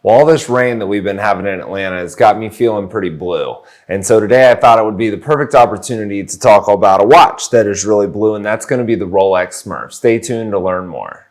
Well, all this rain that we've been having in Atlanta has got me feeling pretty blue. And so today I thought it would be the perfect opportunity to talk about a watch that is really blue, and that's going to be the Rolex Smurf. Stay tuned to learn more.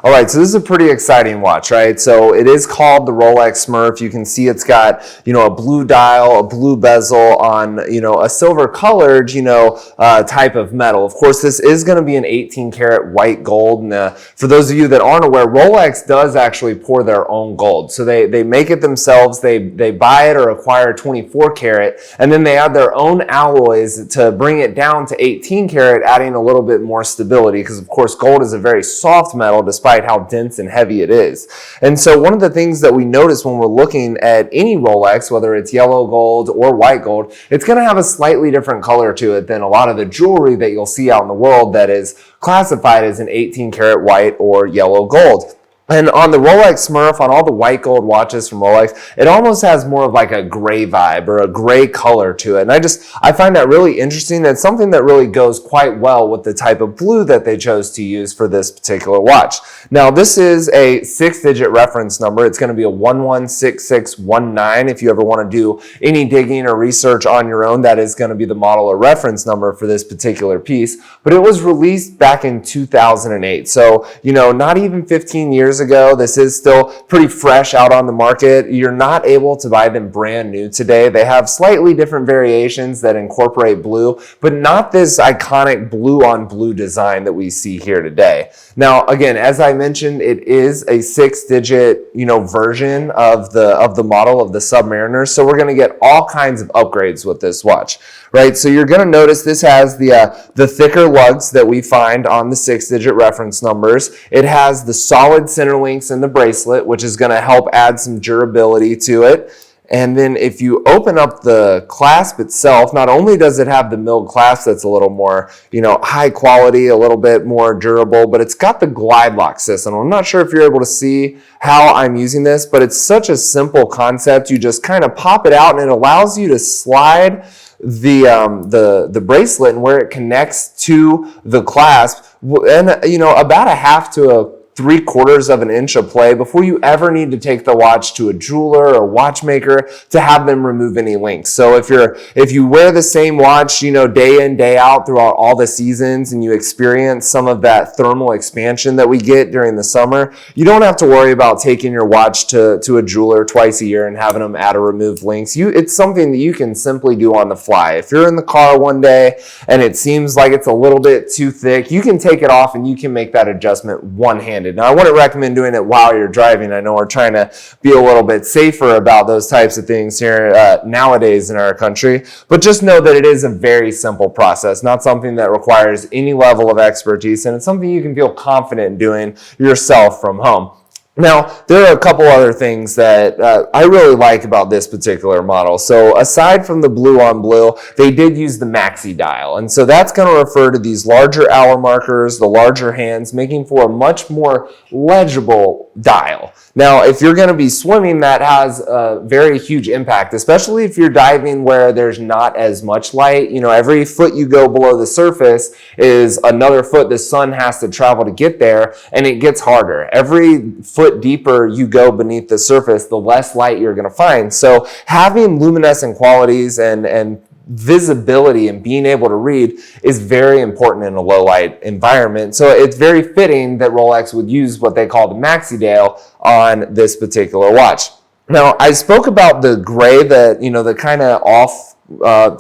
All right, so this is a pretty exciting watch, right? So it is called the Rolex Smurf. You can see it's got, a blue dial, a blue bezel on, a silver colored, type of metal. Of course, this is going to be an 18 karat white gold. And for those of you that aren't aware, Rolex does actually pour their own gold. So they make it themselves. They buy it or acquire 24 karat, and then they add their own alloys to bring it down to 18 karat, adding a little bit more stability because, of course, gold is a very soft metal despite how dense and heavy it is. And so one of the things that we notice when we're looking at any Rolex, whether it's yellow gold or white gold, it's going to have a slightly different color to it than a lot of the jewelry that you'll see out in the world that is classified as an 18 karat white or yellow gold. And on the Rolex Smurf, on all the white gold watches from Rolex, it almost has more of like a gray vibe or a gray color to it. And I find that really interesting. It's something that really goes quite well with the type of blue that they chose to use for this particular watch. Now, this is a 6-digit reference number. It's going to be a 116619. If you ever want to do any digging or research on your own, that is going to be the model or reference number for this particular piece. But it was released back in 2008. So, not even 15 years ago. This is still pretty fresh out on the market. You're not able to buy them brand new today. They have slightly different variations that incorporate blue, but not this iconic blue on blue design that we see here today. Now, again, as I mentioned, it is a 6-digit, version of the model of the Submariner. So we're going to get all kinds of upgrades with this watch, right? So you're going to notice this has the thicker lugs that we find on the 6-digit reference numbers. It has the solid center links in the bracelet, which is going to help add some durability to it. And then if you open up the clasp itself, not only does it have the milled clasp that's a little more, high quality, a little bit more durable, but it's got the glide lock system. I'm not sure if you're able to see how I'm using this, but it's such a simple concept. You just kind of pop it out and it allows you to slide the bracelet and where it connects to the clasp, and about a half to a 3/4 of an inch of play before you ever need to take the watch to a jeweler or watchmaker to have them remove any links. So if you wear the same watch, day in, day out throughout all the seasons, and you experience some of that thermal expansion that we get during the summer, you don't have to worry about taking your watch to a jeweler twice a year and having them add or remove links. It's something that you can simply do on the fly. If you're in the car one day and it seems like it's a little bit too thick, you can take it off and you can make that adjustment one-handed. Now, I wouldn't recommend doing it while you're driving. I know we're trying to be a little bit safer about those types of things here nowadays in our country, but just know that it is a very simple process, not something that requires any level of expertise, and it's something you can feel confident in doing yourself from home. Now, there are a couple other things that I really like about this particular model. So aside from the blue on blue, they did use the maxi dial. And so that's going to refer to these larger hour markers, the larger hands, making for a much more legible dial. Now, if you're going to be swimming, that has a very huge impact, especially if you're diving where there's not as much light. Every foot you go below the surface is another foot the sun has to travel to get there, and it gets harder. Every foot deeper you go beneath the surface, the less light you're going to find. So having luminescent qualities and visibility and being able to read is very important in a low light environment. So it's very fitting that Rolex would use what they call the maxi dial on this particular watch. Now, I spoke about the gray, the kind of off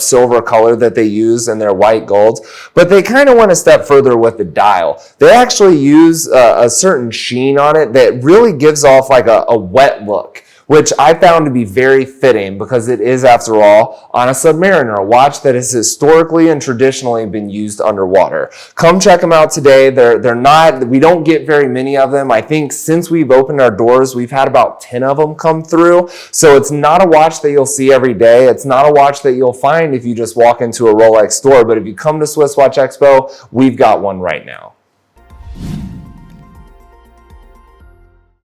silver color that they use in their white golds, but they kind of went a step further with the dial. They actually use a certain sheen on it that really gives off like a wet look, which I found to be very fitting because it is, after all, on a Submariner, a watch that has historically and traditionally been used underwater. Come check them out today. We don't get very many of them. I think since we've opened our doors, we've had about 10 of them come through. So it's not a watch that you'll see every day. It's not a watch that you'll find if you just walk into a Rolex store. But if you come to SwissWatchExpo, we've got one right now.